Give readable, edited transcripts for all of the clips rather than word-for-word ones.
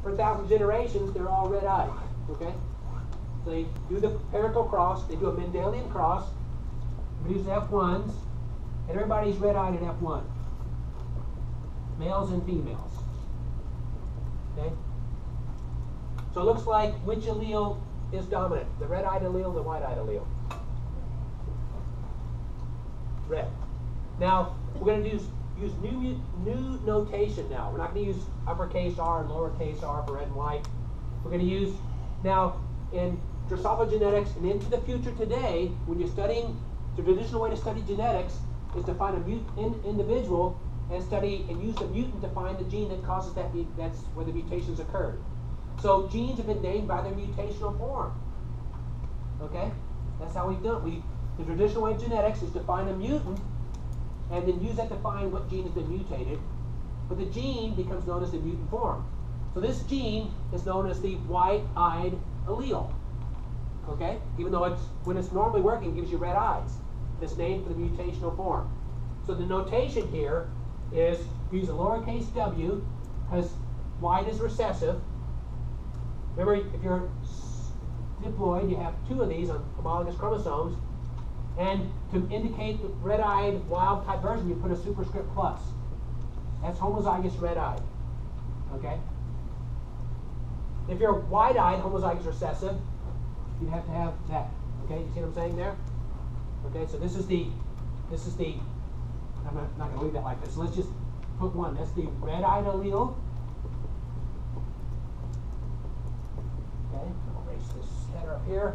for 1,000 generations, they're all red-eyed. Okay? So they do the parental cross, they do a Mendelian cross, produce F1s, and everybody's red-eyed at F1. Males and females. Okay? So it looks like which allele is dominant? The red-eyed allele, the white-eyed allele? Red. Now, we're going to use new notation now. We're not going to use uppercase R and lowercase r for red and white. We're going to use, now, in Drosophila genetics and into the future today, when you're studying, the traditional way to study genetics is to find a mutant individual and study and use the mutant to find the gene that causes that's where the mutations occurred. So genes have been named by their mutational form. Okay? That's how we've done it. The traditional way of genetics is to find a mutant and then use that to find what gene has been mutated. But the gene becomes known as the mutant form. So this gene is known as the white-eyed allele. Okay? Even though when it's normally working, it gives you red eyes. It's named for the mutational form. So the notation here is use a lowercase w because white is recessive. Remember, if you're diploid, you have two of these on homologous chromosomes. And to indicate the red-eyed wild-type version, you put a superscript plus. That's homozygous red-eyed. Okay? If you're wide-eyed, homozygous recessive, you'd have to have that. Okay? You see what I'm saying there? Okay, so this is the, I'm not going to leave that like this. So let's just put one. That's the red-eyed allele. Okay, I'll erase this header up here.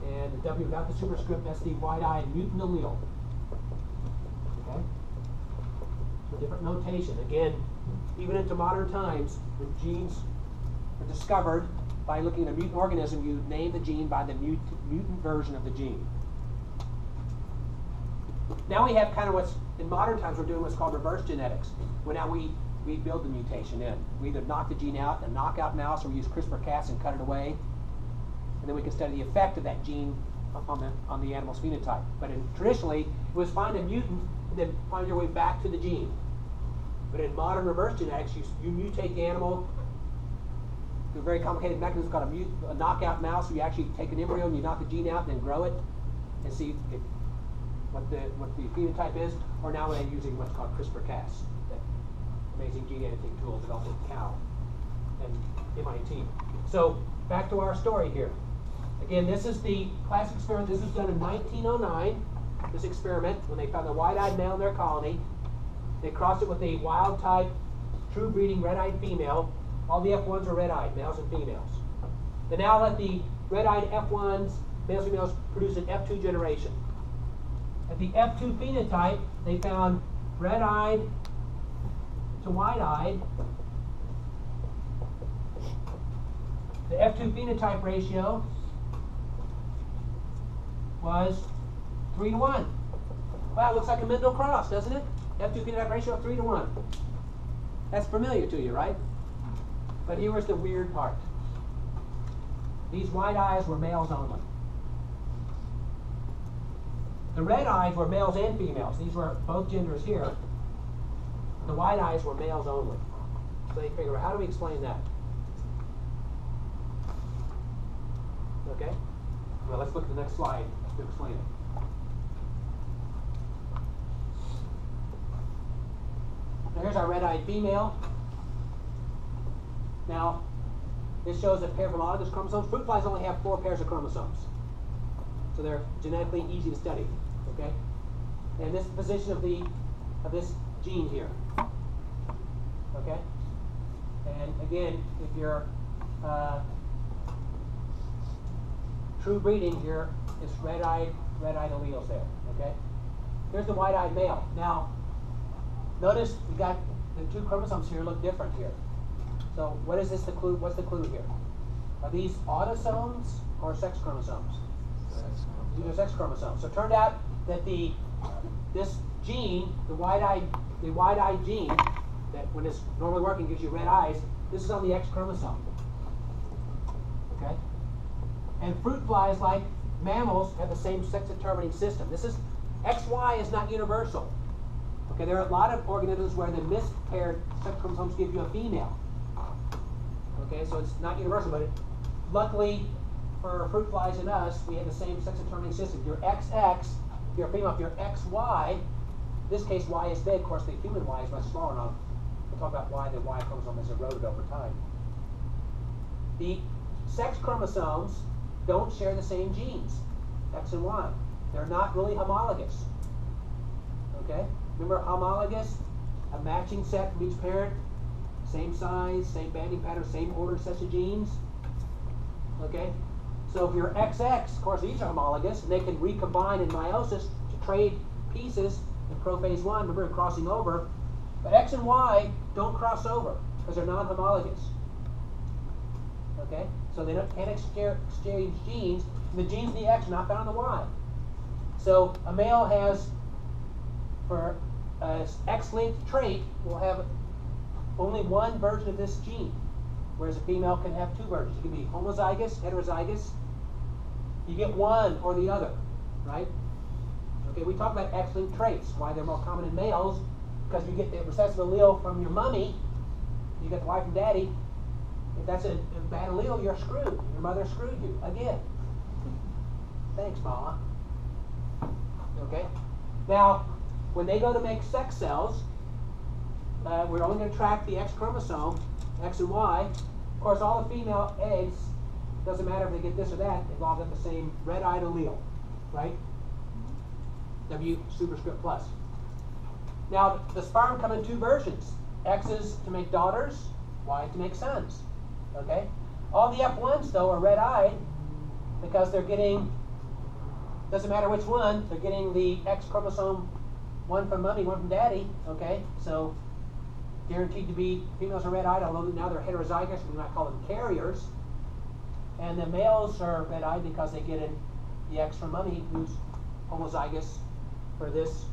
And the W without the superscript, that's the white-eyed mutant allele. Okay? So different notation. Again, even into modern times, when genes are discovered by looking at a mutant organism, you name the gene by the mutant version of the gene. Now we have kind of what's, in modern times, we're doing what's called reverse genetics. Where now we build the mutation in. We either knock the gene out in a knockout mouse, or we use CRISPR-Cas and cut it away. And then we can study the effect of that gene on the animal's phenotype. But traditionally, it was find a mutant and then find your way back to the gene. But in modern reverse genetics, you mutate the animal through a very complicated mechanism called a knockout mouse. You actually take an embryo and you knock the gene out and then grow it and see what the phenotype is. Or now they're using what's called CRISPR-Cas, that amazing gene editing tool developed at Cal and MIT. So back to our story here. Again, this is the classic experiment. This was done in 1909, this experiment, when they found the white-eyed male in their colony. They crossed it with a wild-type, true breeding red-eyed female. All the F1s are red-eyed, males and females. They now let the red-eyed F1s, males and females, produce an F2 generation. At the F2 phenotype, they found red-eyed to white-eyed. The F2 phenotype ratio was 3:1. Wow, it looks like a Mendel cross, doesn't it? F2 phenotype ratio of 3:1. That's familiar to you, right? But here was the weird part. These white eyes were males only. The red eyes were males and females. These were both genders here. The white eyes were males only. So they figure out, how do we explain that? Okay? Well, let's look at the next slide to explain it. So here's our red-eyed female. Now, this shows a pair of homologous chromosomes. Fruit flies only have 4 pairs of chromosomes. So they're genetically easy to study. Okay? And this is the position of this gene here. Okay? And again, if you're true breeding here, it's red-eyed alleles there. Okay? Here's the white-eyed male. Now, notice we got the 2 chromosomes here look different here. So what is this the clue? What's the clue here? Are these autosomes or sex chromosomes? These are sex chromosomes. So it turned out that this gene, the wide-eyed gene, that when it's normally working gives you red eyes, this is on the X chromosome. Okay? And fruit flies, like mammals, have the same sex-determining system. XY is not universal. Okay, there are a lot of organisms where the mispaired sex chromosomes give you a female. Okay, so it's not universal, but luckily for fruit flies and us, we have the same sex determining system. Your XX, if you're a female, if you're XY, in this case Y is big, of course the human Y is much smaller now. We'll talk about why the Y chromosome has eroded over time. The sex chromosomes don't share the same genes, X and Y. They're not really homologous. Okay? Remember homologous? A matching set from each parent, same size, same banding pattern, same ordered sets of genes. Okay? So if you're XX, of course these are homologous, and they can recombine in meiosis to trade pieces in prophase 1, remember crossing over. But X and Y don't cross over because they're non-homologous. Okay? So they can't exchange genes. And the genes in the X are not found in the Y. So a male has, for an X-linked trait, will have only one version of this gene, whereas a female can have two versions. It can be homozygous, heterozygous. You get one or the other, right? Okay, we talk about X-linked traits, why they're more common in males, because you get the recessive allele from your mommy, you get the wife and daddy. If that's a bad allele, you're screwed. Your mother screwed you again. Thanks, Mama. Okay? Now, when they go to make sex cells, we're only going to track the X chromosome, X and Y. Of course, all the female eggs, doesn't matter if they get this or that, they've all got the same red-eyed allele, right? W superscript plus. Now, the sperm come in two versions. X's to make daughters, Y to make sons. Okay? All the F1s, though, are red-eyed because they're getting, doesn't matter which one, they're getting the X chromosome, one from mommy, one from daddy. Okay? So, guaranteed to be, females are red-eyed, although now they're heterozygous, we might call them carriers. And the males are red-eyed because they get the X from mommy, who's homozygous for this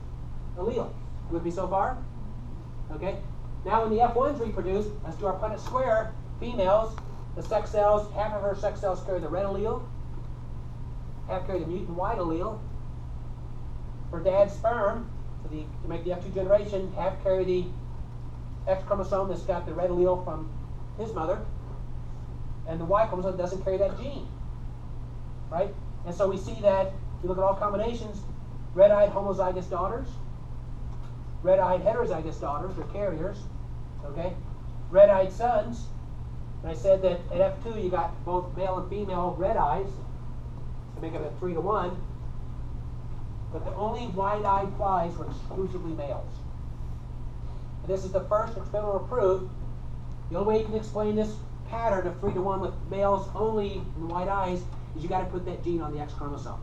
allele. With me so far? Okay? Now when the F1s reproduce, let's do our Punnett square. Females, the sex cells, half of her sex cells carry the red allele, half carry the mutant white allele. For dad's sperm, to make the F2 generation, half carry the X chromosome that's got the red allele from his mother, and the Y chromosome doesn't carry that gene. Right? And so we see that, if you look at all combinations, red-eyed homozygous daughters, red-eyed heterozygous daughters, or carriers, okay? Red-eyed sons, and I said that at F2 you got both male and female red eyes, to make it a 3-to-1, but the only white-eyed flies were exclusively males. And this is the first experimental proof. The only way you can explain this pattern of 3-to-1 with males only in white eyes is you got to put that gene on the X chromosome.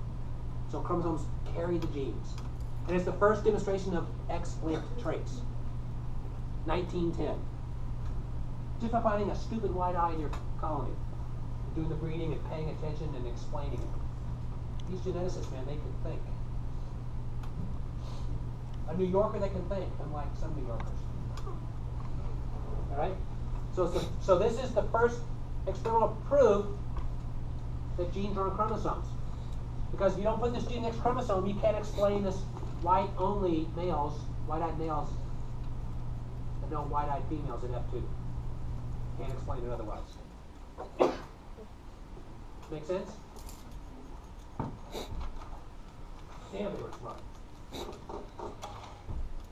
So chromosomes carry the genes. And it's the first demonstration of X-linked traits. 1910. Just by finding a stupid white eye in your colony, doing the breeding and paying attention and explaining it. These geneticists, man, they can think. A New Yorker, they can think, unlike some New Yorkers. All right? So this is the first experimental proof that genes are on chromosomes. Because if you don't put this gene in the X chromosome, you can't explain this white-only males, white-eyed males, and no white-eyed females in F2. Can't explain it otherwise. Make sense? Damn, they were smart.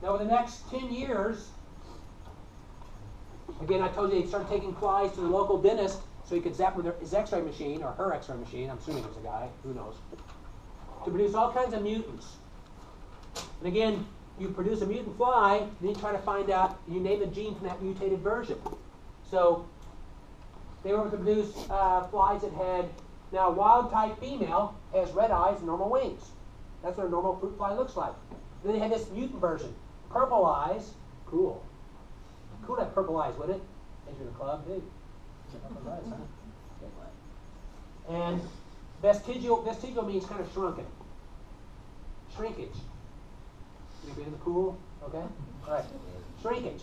Now, in the next 10 years, again, I told you they started taking flies to the local dentist so he could zap with his X-ray machine, or her X-ray machine, I'm assuming it was a guy, who knows, to produce all kinds of mutants. And again, you produce a mutant fly, then you try to find out, you name the gene from that mutated version. So they were able to produce flies that had, now a wild-type female has red eyes and normal wings. That's what a normal fruit fly looks like. Then they had this mutant version. Purple eyes, cool. Cool to have purple eyes, wouldn't it? Enter the club, dude. Purple eyes, huh? And vestigial means kind of shrunken. Shrinkage. You been in the pool? Okay? All right. Shrinkage.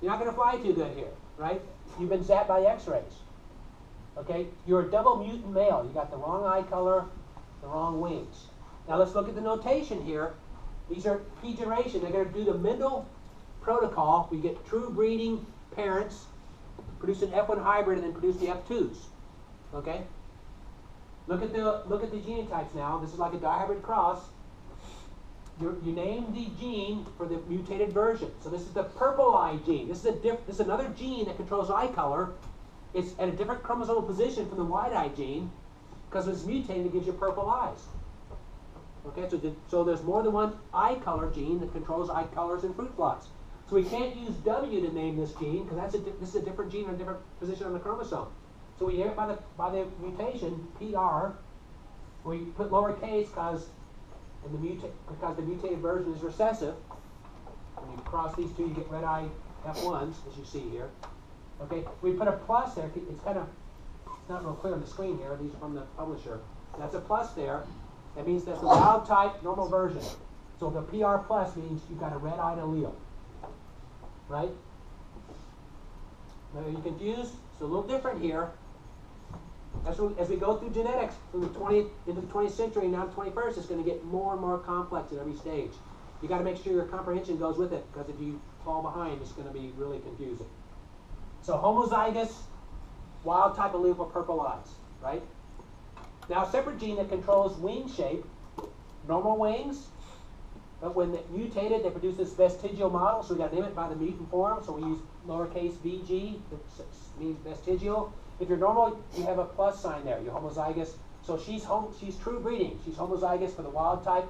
You're not going to fly too good here, right? You've been zapped by X-rays. Okay? You're a double mutant male. You got the wrong eye color, the wrong wings. Now let's look at the notation here. These are P generation. They're going to do the Mendel protocol. We get true breeding parents, produce an F1 hybrid, and then produce the F2s. Okay? Look at the genotypes now. This is like a dihybrid cross. You name the gene for the mutated version. So this is the purple eye gene. This is another gene that controls eye color. It's at a different chromosomal position from the white eye gene, because when it's mutated, it gives you purple eyes. Okay, so there's more than one eye color gene that controls eye colors in fruit flies. So we can't use W to name this gene, because this is a different gene in a different position on the chromosome. So we name it by the mutation, PR. We put lowercase because the mutated version is recessive. When you cross these two, you get red eye F1s, as you see here. Okay, we put a plus there. It's not real clear on the screen here. These are from the publisher. That's a plus there. That means that's the wild type normal version. So the PR plus means you've got a red-eyed allele. Right? Now, are you confused? It's a little different here. As we go through genetics from the 20th into the 20th century and now the 21st, it's going to get more and more complex at every stage. You got to make sure your comprehension goes with it, because if you fall behind, it's going to be really confusing. So homozygous, wild type allele for purple eyes, right? Now, a separate gene that controls wing shape, normal wings, but when they're mutated, they produce this vestigial model, so we got to name it by the mutant form, so we use lowercase vg, that means vestigial. If you're normal, you have a plus sign there, you're homozygous. So she's true breeding. She's homozygous for the wild type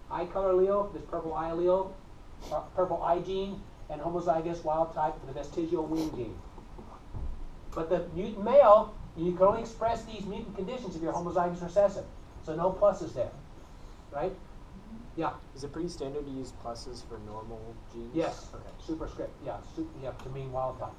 eye color allele, this purple eye allele, purple eye gene, and homozygous wild type for the vestigial wing gene. But the mutant male, you can only express these mutant conditions if you're homozygous recessive. So no pluses there, right? Yeah. Is it pretty standard to use pluses for normal genes? Yes. Okay. Superscript. Yeah. To mean wild type.